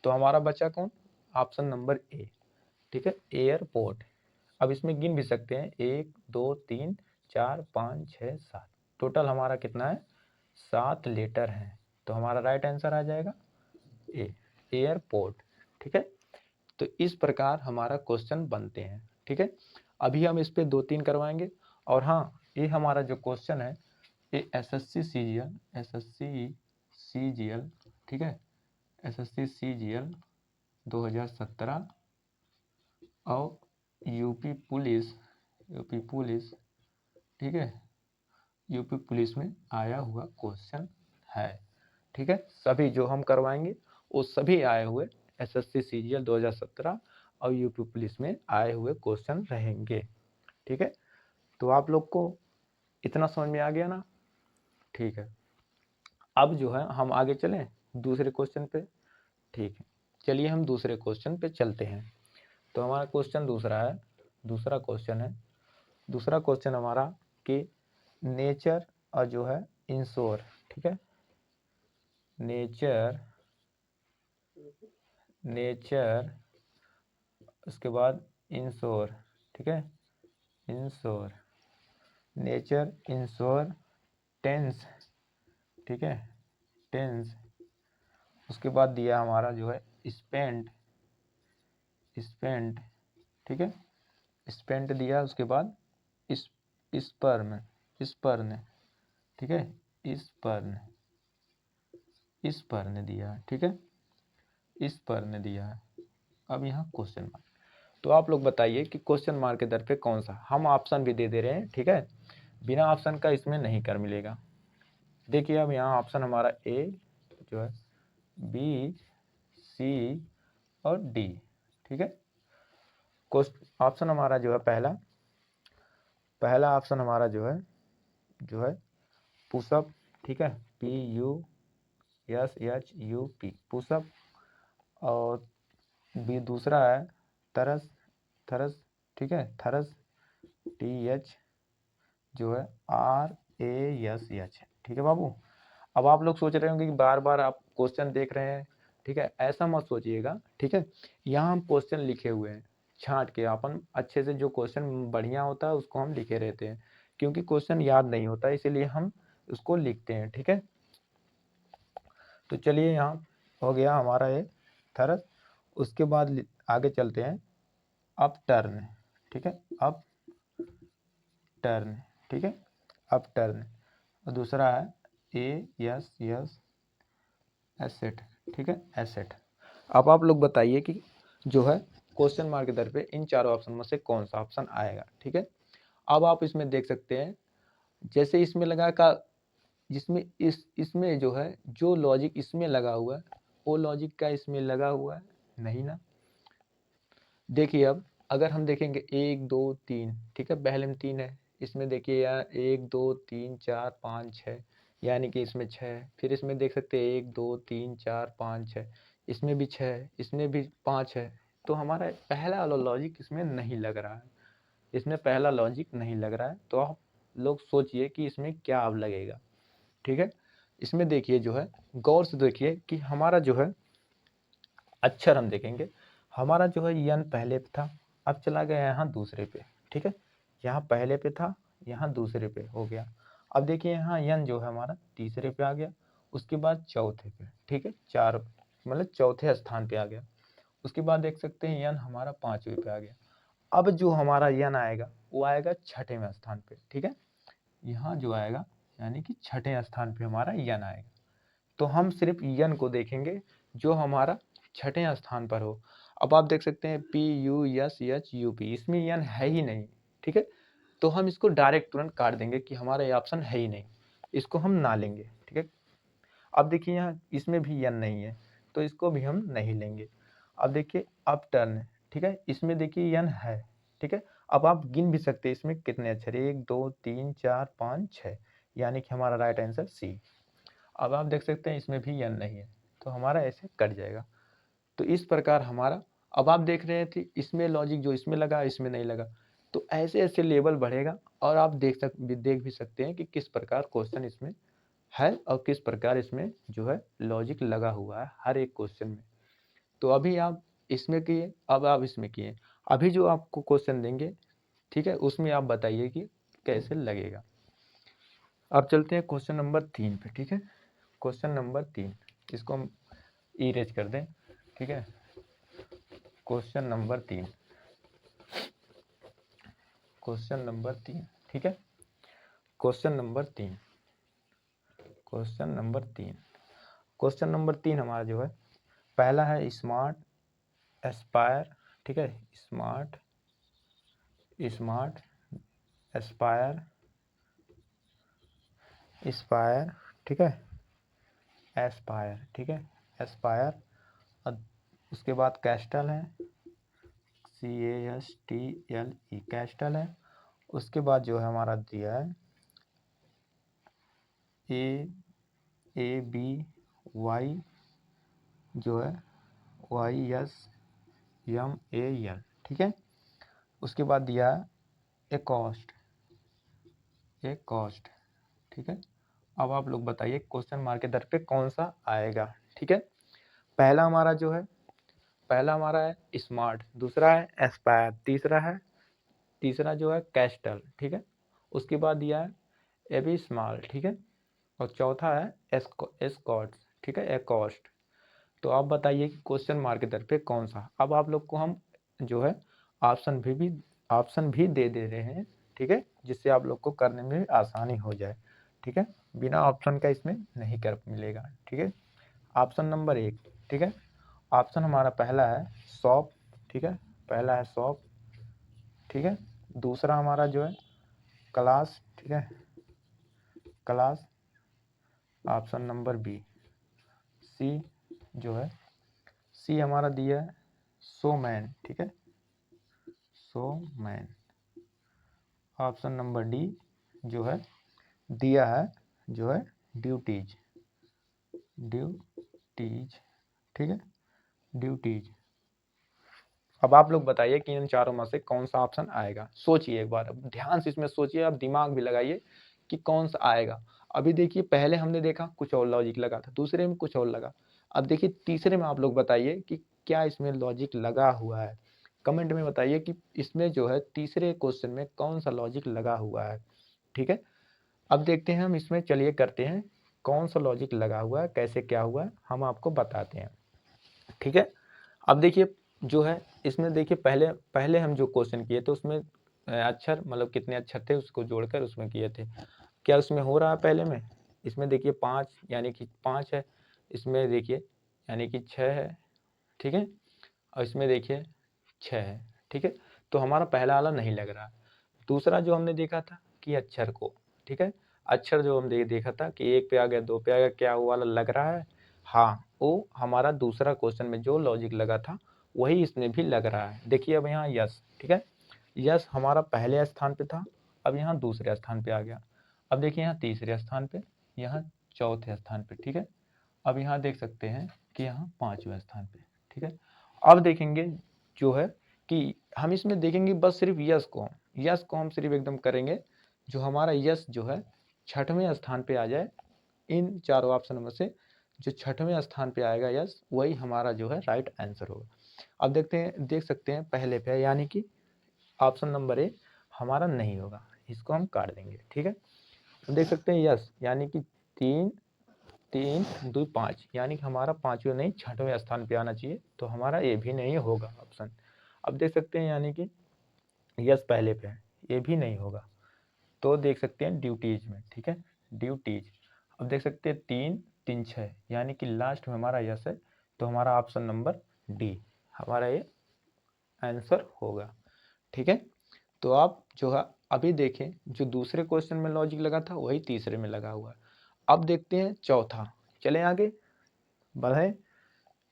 तो हमारा बचा कौन, ऑप्शन नंबर ए, ठीक है, एयरपोर्ट। अब इसमें गिन भी सकते हैं 1 2 3 4 5 6 7, टोटल हमारा कितना है, 7 लेटर हैं। तो हमारा राइट आंसर आ जाएगा ए, एयरपोर्ट, ठीक है। तो इस प्रकार हमारा क्वेश्चन बनते हैं, ठीक है। अभी हम इस पे 2-3 करवाएंगे। और हाँ, ये हमारा जो क्वेश्चन है ये SSC CGL, SSC CGL, ठीक है, SSC CGL 2017 और यूपी पुलिस, यूपी पुलिस, ठीक है, यूपी पुलिस में आया हुआ क्वेश्चन है, ठीक है। सभी जो हम करवाएंगे वो सभी आए हुए SSC CGL 2017 और यूपी पुलिस में आए हुए क्वेश्चन रहेंगे, ठीक है। तो आप लोग को इतना समझ में आ गया ना, ठीक है। अब जो है हम आगे चलें दूसरे क्वेश्चन पे, ठीक है। चलिए हम दूसरे क्वेश्चन पे चलते हैं। तो हमारा क्वेश्चन दूसरा है, दूसरा क्वेश्चन है, दूसरा क्वेश्चन हमारा कि नेचर और जो है इंश्योर, ठीक है, नेचर, नेचर, उसके बाद इंश्योर, ठीक है, इंश्योर, नेचर इंश्योर टेंस, ठीक है, टेंस। उसके बाद दिया हमारा जो है स्पेंट, स्पेंट, ठीक है, स्पेंट दिया। उसके बाद इस स्पर्म, स्पर्न, ठीक है, स्पर्न, स्पर्न दिया है, ठीक है, स्पर्न दिया है। अब यहाँ क्वेश्चन मार्क। तो आप लोग बताइए कि क्वेश्चन मार्क के दर पे कौन सा, हम ऑप्शन भी दे दे रहे हैं, ठीक है, बिना ऑप्शन का इसमें नहीं कर मिलेगा। देखिए अब यहाँ ऑप्शन हमारा ए जो है, बी, सी, और डी। ठीक है, ऑप्शन हमारा जो है पहला ऑप्शन हमारा जो है पुशअप। ठीक है, PUSHUP पुशअप। और बी दूसरा है थरस थरस। ठीक है, थरस TH जो है RASH। ठीक है बाबू। अब आप लोग सोच रहे होंगे कि बार बार आप क्वेश्चन देख रहे हैं। ठीक है, ऐसा मत सोचिएगा। ठीक है, यहाँ हम क्वेश्चन लिखे हुए हैं छांट के, अपन अच्छे से जो क्वेश्चन बढ़िया होता है उसको हम लिखे रहते हैं, क्योंकि क्वेश्चन याद नहीं होता इसीलिए हम उसको लिखते हैं। ठीक है, तो चलिए यहाँ हो गया हमारा ये थरस। उसके बाद आगे चलते हैं अप टर्न। ठीक है, अप टर्न। ठीक है, अप टर्न। और दूसरा है ASS एसेट। ठीक है, एसेट। अब आप लोग बताइए कि जो है क्वेश्चन मार्क के दर पे इन चारों ऑप्शन में से कौन सा ऑप्शन आएगा। ठीक है, अब आप इसमें देख सकते हैं जैसे इसमें लगा का, जिसमें इसमें जो है जो लॉजिक इसमें लगा हुआ है वो लॉजिक का इसमें लगा हुआ है नहीं ना। देखिए अब अगर हम देखेंगे 1 2 3। ठीक है, पहले में 3 है, इसमें देखिए यार 1 2 3 4 5 6, यानी कि इसमें 6। फिर इसमें देख सकते हैं 1 2 3 4 5 6, इसमें भी 6, इसमें भी 5 है। तो हमारा पहला वाला लॉजिक इसमें नहीं लग रहा है, इसमें पहला लॉजिक नहीं लग रहा है। तो आप लोग सोचिए कि इसमें क्या अब लगेगा। ठीक है, इसमें देखिए जो है गौर से देखिए कि हमारा जो है अक्षर हम देखेंगे, हमारा जो है यन पहले पे था, अब चला गया यहाँ दूसरे पे। ठीक है, यहाँ पहले पे था, यहाँ दूसरे पे हो गया। अब देखिए यहाँ यन जो है हमारा तीसरे पे आ गया, उसके बाद चौथे पे। ठीक है, चार मतलब चौथे स्थान पे आ गया। उसके बाद देख सकते हैं यन हमारा 5वें पे आ गया। अब जो हमारा यन आएगा वो आएगा छठे स्थान पे। ठीक है, यहाँ जो आएगा यानी कि छठे स्थान पे हमारा यन आएगा। तो हम सिर्फ यन को देखेंगे जो हमारा छठे स्थान पर हो। अब आप देख सकते हैं PUSHUP, इसमें यन है ही नहीं। ठीक है, तो हम इसको डायरेक्ट तुरंत काट देंगे कि हमारा ये ऑप्शन है ही नहीं, इसको हम ना लेंगे। ठीक है, अब देखिए यहाँ इसमें भी यन नहीं है तो इसको भी हम नहीं लेंगे। अब देखिए अप टर्न। ठीक है, इसमें देखिए यन है। ठीक है, अब आप गिन भी सकते हैं इसमें कितने अक्षर, 1 2 3 4 5 6, यानी कि हमारा राइट आंसर सी। अब आप देख सकते हैं इसमें भी यन नहीं है तो हमारा ऐसे कट जाएगा। तो इस प्रकार हमारा, अब आप देख रहे थे इसमें लॉजिक जो इसमें लगा इसमें नहीं लगा, तो ऐसे ऐसे लेवल बढ़ेगा। और आप देख भी सकते हैं कि किस प्रकार क्वेश्चन इसमें है और किस प्रकार इसमें जो है लॉजिक लगा हुआ है हर एक क्वेश्चन में। तो अभी आप इसमें किए, अब आप इसमें किए, अभी जो आपको क्वेश्चन देंगे ठीक है उसमें आप बताइए कि कैसे लगेगा। अब चलते हैं क्वेश्चन नंबर 3 पे। ठीक है, क्वेश्चन नंबर 3, इसको हम इरेज कर दें। ठीक है, क्वेश्चन नंबर 3, क्वेश्चन नंबर 3। ठीक है, question number 3, question number 3, question number 3 हमारा जो है पहला है स्मार्ट एस्पायर। ठीक है, स्मार्ट स्मार्ट एस्पायर एस्पायर। ठीक है, एस्पायर। ठीक है, एस्पायर। और उसके बाद कैस्टल है, CASTLE कैस्टल है। उसके बाद जो है हमारा दिया है ABY जो है YSMAL। ठीक है, उसके बाद दिया है ए कॉस्ट। ठीक है, अब आप लोग बताइए क्वेश्चन मार्क के दर पे कौन सा आएगा। ठीक है, पहला हमारा जो है पहला हमारा है स्मार्ट, दूसरा है एस्पायर, तीसरा जो है कैस्टल। ठीक है, उसके बाद दिया है एबी स्मॉल। ठीक है, और चौथा है एस्कॉर्ट। ठीक है, एकॉस्ट। तो आप बताइए कि क्वेश्चन मार्क के दर पे कौन सा। अब आप लोग को हम जो है ऑप्शन भी दे रहे हैं। ठीक है, जिससे आप लोग को करने में भी आसानी हो जाए। ठीक है, बिना ऑप्शन का इसमें नहीं कर मिलेगा। ठीक है, ऑप्शन नंबर 1। ठीक है, ऑप्शन हमारा पहला है शॉप। ठीक है, पहला है शॉप। ठीक है, दूसरा हमारा जो है क्लास। ठीक है, class. Option number B C जो है सी हमारा दिया है शोमैन, ठीक है, शोमैन। ऑप्शन नंबर डी जो है दिया है, जो है ड्यूटीज, ड्यूटीज, ठीक है, ड्यूटीज। अब आप लोग बताइए कि इन चारों में से कौन सा ऑप्शन आएगा। सोचिए एक बार, अब ध्यान से इसमें सोचिए, आप दिमाग भी लगाइए कि कौन सा आएगा। अभी देखिए पहले हमने देखा कुछ और लॉजिक लगा था, दूसरे में कुछ और लगा। अब देखिए तीसरे में आप लोग बताइए कि क्या इसमें लॉजिक लगा हुआ है। कमेंट में बताइए कि इसमें जो है तीसरे क्वेश्चन में कौन सा लॉजिक लगा हुआ है, ठीक है। अब देखते हैं हम इसमें, चलिए करते हैं कौन सा लॉजिक लगा हुआ है, कैसे क्या हुआ है हम आपको बताते हैं, ठीक है। अब देखिए जो है इसमें देखिए पहले पहले हम जो क्वेश्चन किए थे उसमें अक्षर मतलब कितने अक्षर थे उसको जोड़कर उसमें किए थे। क्या उसमें हो रहा है पहले में? इसमें देखिए 5 यानी कि 5 है, इसमें देखिए यानी कि 6 है, ठीक है, और इसमें देखिए 6 है, ठीक है। तो हमारा पहला वाला नहीं लग रहा। दूसरा जो हमने देखा था कि अक्षर को, ठीक है, अक्षर जो हम देखा था कि 1 पे आ गया, 2 पे आ गया, क्या वो वाला लग रहा है? हाँ, वो हमारा दूसरा क्वेश्चन में जो लॉजिक लगा था वही इसमें भी लग रहा है। देखिए अब यहाँ यस, ठीक है, यस हमारा पहले स्थान पे था, अब यहाँ दूसरे स्थान पे आ गया। अब देखिए यहाँ तीसरे स्थान पे, यहाँ चौथे स्थान पे, ठीक है। अब यहाँ देख सकते हैं कि यहाँ 5वें स्थान पे, ठीक है। अब देखेंगे जो है कि हम इसमें देखेंगे बस सिर्फ यस को हम सिर्फ एकदम करेंगे, जो हमारा यस जो है 6वें स्थान पे आ जाए। इन चारों ऑप्शन में से जो 6वें स्थान पे आएगा यस, वही हमारा जो है राइट आंसर होगा। अब देखते हैं, देख सकते हैं पहले पे यानी कि ऑप्शन नंबर ए हमारा नहीं होगा, इसको हम काट देंगे, ठीक है। अब देख सकते हैं यस यानी कि 3 3 2 5 यानी कि हमारा 5वें नहीं 6वें स्थान पे आना चाहिए, तो हमारा ये भी नहीं होगा ऑप्शन। अब देख सकते हैं यानी कि यस पहले पे है, ये भी नहीं होगा। तो देख सकते हैं ड्यूटीज में, ठीक है, ड्यूटीज। अब देख सकते हैं 3 3 6 यानी कि लास्ट में हमारा यस है, तो हमारा ऑप्शन नंबर डी हमारा ये आंसर होगा, ठीक है। तो आप जो है अभी देखें, जो दूसरे क्वेश्चन में लॉजिक लगा था वही तीसरे में लगा हुआ है। अब देखते हैं चौथा, चलें आगे बढ़े,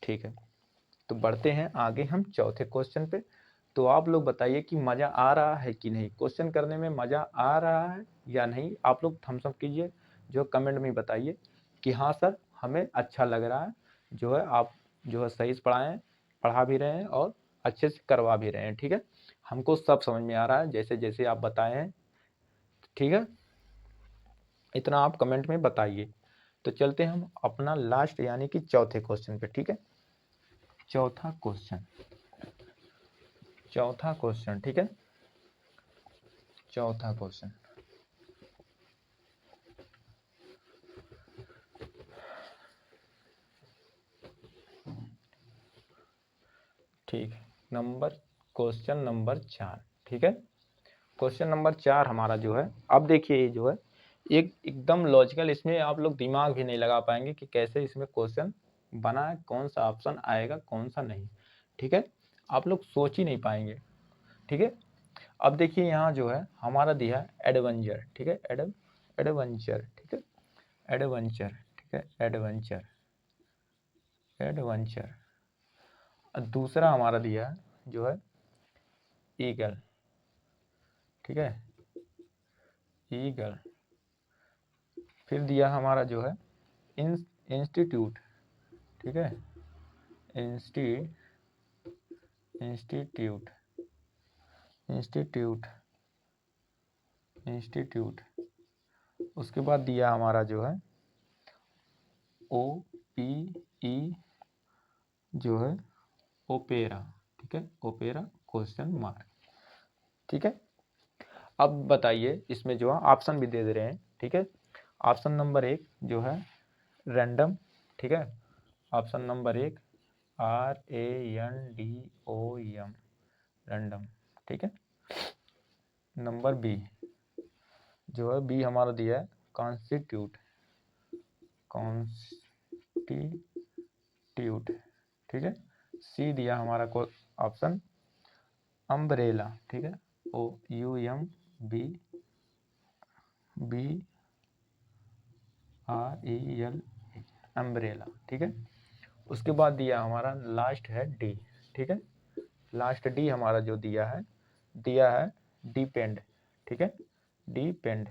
ठीक है। तो बढ़ते हैं आगे हम चौथे क्वेश्चन पे। तो आप लोग बताइए कि मज़ा आ रहा है कि नहीं, क्वेश्चन करने में मज़ा आ रहा है या नहीं। आप लोग थम्स अप कीजिए, जो कमेंट में बताइए कि हाँ सर हमें अच्छा लग रहा है, जो है आप जो है सही से पढ़ाएं, पढ़ा भी रहे हैं और अच्छे से करवा भी रहे हैं, ठीक है। हमको सब समझ में आ रहा है जैसे जैसे आप बताए हैं, ठीक है। इतना आप कमेंट में बताइए। तो चलते हैं हम अपना लास्ट यानी कि चौथे क्वेश्चन पे, ठीक है। चौथा क्वेश्चन, चौथा क्वेश्चन, ठीक है, चौथा क्वेश्चन। ठीक है, क्वेश्चन नंबर 4, ठीक है। क्वेश्चन नंबर 4 हमारा जो है, अब देखिए ये जो है एक एकदम लॉजिकल, इसमें आप लोग दिमाग भी नहीं लगा पाएंगे कि कैसे इसमें क्वेश्चन बना है, कौन सा ऑप्शन आएगा कौन सा नहीं, ठीक है। आप लोग सोच ही नहीं पाएंगे, ठीक है। अब देखिए यहाँ जो है हमारा दिया है एडवेंचर, ठीक है, एडवेंचर, ठीक है, एडवेंचर, ठीक है, एडवेंचर, एडवेंचर। दूसरा हमारा दिया है जो है ईगल, ठीक है, ईगल। फिर दिया हमारा जो है इंस्टीट्यूट, ठीक है, इंस्टीट्यूट, इंस्टीट्यूट, इंस्टीट्यूट। उसके बाद दिया हमारा जो है ओ पी ई जो है ओपेरा, ठीक है, ओपेरा क्वेश्चन मार्क, ठीक है। अब बताइए इसमें जो है ऑप्शन भी दे दे रहे हैं, ठीक है। ऑप्शन नंबर 1 जो है रैंडम, ठीक है, ऑप्शन नंबर 1 RANDOM, रैंडम, ठीक है। नंबर बी जो है, बी हमारा दिया है कॉन्स्टिट्यूट, कॉन्स्टिट्यूट, ठीक है। सी दिया हमारा को ऑप्शन अम्ब्रेला, ठीक है, OUMBREL, अम्ब्रेला, ठीक है। उसके बाद दिया हमारा लास्ट है डी, ठीक है, लास्ट डी हमारा जो दिया है डिपेंड, ठीक है, डिपेंड।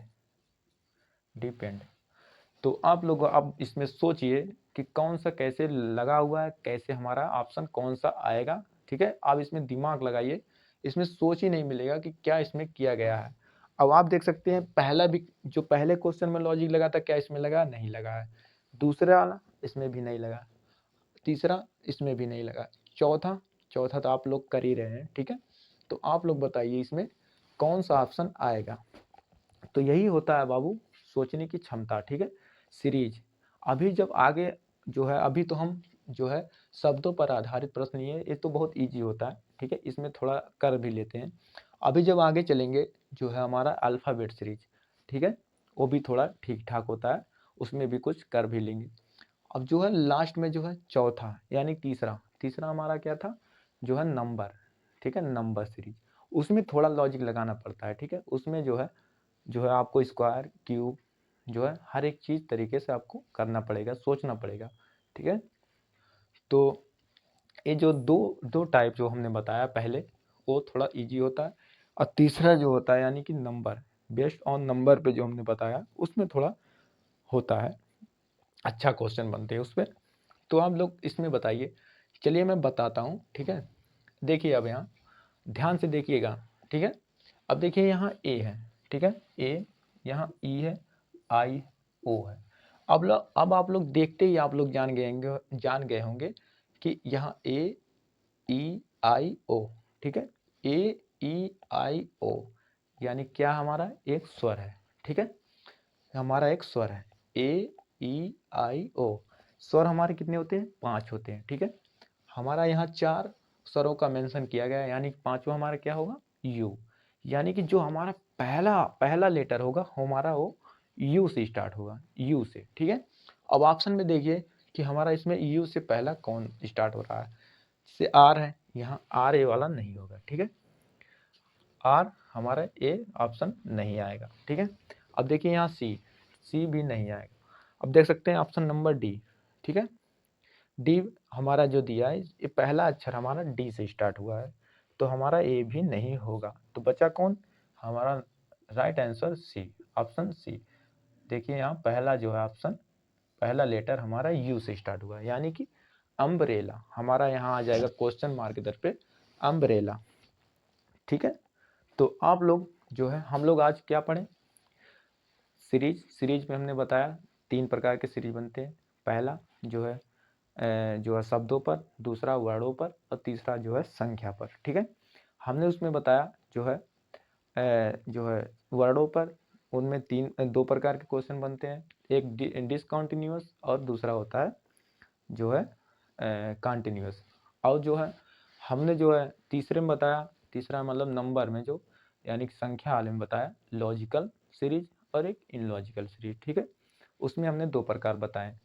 तो आप लोग अब इसमें सोचिए कि कौन सा कैसे लगा हुआ है, कैसे हमारा ऑप्शन कौन सा आएगा, ठीक है। आप इसमें दिमाग लगाइए, इसमें सोच ही नहीं मिलेगा कि क्या इसमें किया गया है। अब आप देख सकते हैं पहला भी जो पहले क्वेश्चन में लॉजिक लगा था, क्या इसमें लगा? नहीं लगा है। दूसरा वाला इसमें भी नहीं लगा, तीसरा इसमें भी नहीं लगा, चौथा चौथा तो आप लोग कर ही रहे हैं, ठीक है। तो आप लोग बताइए इसमें कौन सा ऑप्शन आएगा। तो यही होता है बाबू सोचने की क्षमता, ठीक है। सीरीज अभी जब आगे जो है, अभी तो हम जो है शब्दों पर आधारित प्रश्न, ये तो बहुत इजी होता है, ठीक है, इसमें थोड़ा कर भी लेते हैं। अभी जब आगे चलेंगे जो है हमारा अल्फ़ाबेट सीरीज, ठीक है, वो भी थोड़ा ठीक ठाक होता है, उसमें भी कुछ कर भी लेंगे। अब जो है लास्ट में जो है चौथा यानी तीसरा तीसरा हमारा क्या था, जो है नंबर, ठीक है, नंबर सीरीज, उसमें थोड़ा लॉजिक लगाना पड़ता है, ठीक है। उसमें जो है आपको स्क्वायर क्यूब जो है हर एक चीज़ तरीके से आपको करना पड़ेगा, सोचना पड़ेगा, ठीक है। तो ये जो दो दो टाइप जो हमने बताया पहले, वो थोड़ा इजी होता है, और तीसरा जो होता है यानी कि नंबर, बेस्ड ऑन नंबर पे जो हमने बताया, उसमें थोड़ा होता है, अच्छा क्वेश्चन बनते हैं उस पर। तो आप लोग इसमें बताइए, चलिए मैं बताता हूँ, ठीक है। देखिए अब यहाँ ध्यान से देखिएगा, ठीक है। अब देखिए यहाँ ए है, ठीक है, ए, यहाँ ई है, आई ओ है। अब आप लोग देखते ही आप लोग जान गए होंगे कि यहाँ ए ई आई ओ, ठीक है, ए ई आई ओ यानी क्या, हमारा एक स्वर है, ठीक है, हमारा एक स्वर है, ए ई आई ओ। स्वर हमारे कितने होते हैं? 5 होते हैं, ठीक है। हमारा यहाँ 4 स्वरों का मेंशन किया गया है, यानी पांचवा हमारा क्या होगा? यू। यानी कि जो हमारा पहला पहला लेटर होगा हमारा वो यू से स्टार्ट होगा, यू से, ठीक है। अब ऑप्शन में देखिए कि हमारा इसमें यू से पहला कौन स्टार्ट हो रहा है, जैसे आर है, यहाँ आर ए वाला नहीं होगा, ठीक है, आर हमारा ए ऑप्शन नहीं आएगा, ठीक है। अब देखिए यहाँ सी, सी भी नहीं आएगा। अब देख सकते हैं ऑप्शन नंबर डी, ठीक है, डी हमारा जो दिया है, ये पहला अक्षर हमारा डी से स्टार्ट हुआ है, तो हमारा ए भी नहीं होगा। तो बचा कौन? हमारा right answer C, option C. देखिए यहाँ पहला जो है ऑप्शन, पहला लेटर हमारा यू से स्टार्ट हुआ है, यानी कि अम्ब्रेला हमारा यहाँ आ जाएगा क्वेश्चन मार्क इधर पे, अम्ब्रेला, ठीक है। तो आप लोग जो है, हम लोग आज क्या पढ़े? सीरीज में हमने बताया 3 प्रकार के सीरीज बनते हैं। पहला जो है शब्दों पर, दूसरा वर्डों पर, और तीसरा जो है संख्या पर, ठीक है। हमने उसमें बताया जो है वर्डों पर, उनमें 2 प्रकार के क्वेश्चन बनते हैं, एक डिसकंटिन्यूअस और दूसरा होता है जो है कंटिन्यूअस। और जो है हमने जो है तीसरे में बताया, तीसरा मतलब नंबर में जो यानी कि संख्या वाले में बताया लॉजिकल सीरीज और एक इनलॉजिकल सीरीज, ठीक है। उसमें हमने 2 प्रकार बताए,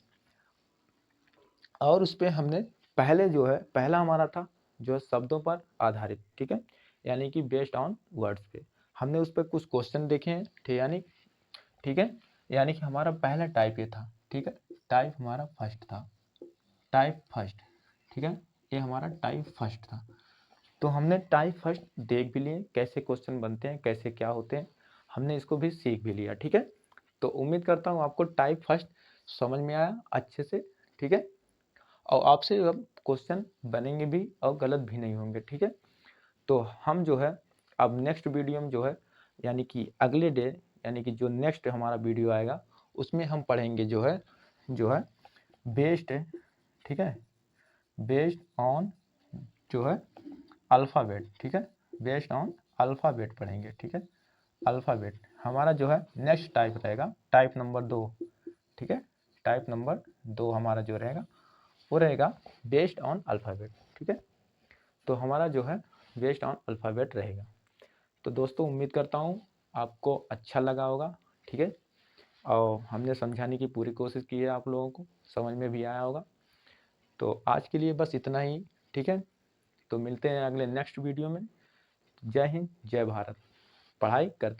और उस पर हमने पहले जो है पहला हमारा था जो है शब्दों पर आधारित, ठीक है, यानी कि बेस्ड ऑन वर्ड्स पे। हमने उस पर कुछ क्वेश्चन देखे हैं, ठीक है, यानी कि हमारा पहला टाइप ये था, ठीक है, टाइप हमारा फर्स्ट था, टाइप फर्स्ट, ठीक है, ये हमारा टाइप फर्स्ट था। तो हमने टाइप फर्स्ट देख भी लिए कैसे क्वेश्चन बनते हैं, कैसे क्या होते हैं, हमने इसको भी सीख भी लिया, ठीक है। तो उम्मीद करता हूँ आपको टाइप फर्स्ट समझ में आया अच्छे से, ठीक है। और आपसे अब क्वेश्चन बनेंगे भी और गलत भी नहीं होंगे, ठीक है। तो हम जो है अब नेक्स्ट वीडियो में जो है यानी कि अगले डे, यानी कि जो नेक्स्ट हमारा वीडियो आएगा उसमें हम पढ़ेंगे जो है बेस्ड, ठीक है, बेस्ड ऑन जो है अल्फ़ाबेट, ठीक है, बेस्ड ऑन अल्फ़ाबेट पढ़ेंगे, ठीक है। अल्फ़ाबेट हमारा जो है नेक्स्ट टाइप रहेगा, टाइप नंबर 2, ठीक है, टाइप नंबर 2 हमारा जो रहेगा वो रहेगा बेस्ड ऑन अल्फ़ाबेट, ठीक है। तो हमारा जो है बेस्ड ऑन अल्फ़ाबेट रहेगा। तो दोस्तों उम्मीद करता हूँ आपको अच्छा लगा होगा, ठीक है, और हमने समझाने की पूरी कोशिश की है, आप लोगों को समझ में भी आया होगा। तो आज के लिए बस इतना ही, ठीक है। तो मिलते हैं अगले नेक्स्ट वीडियो में। जय हिंद, जय भारत। पढ़ाई करते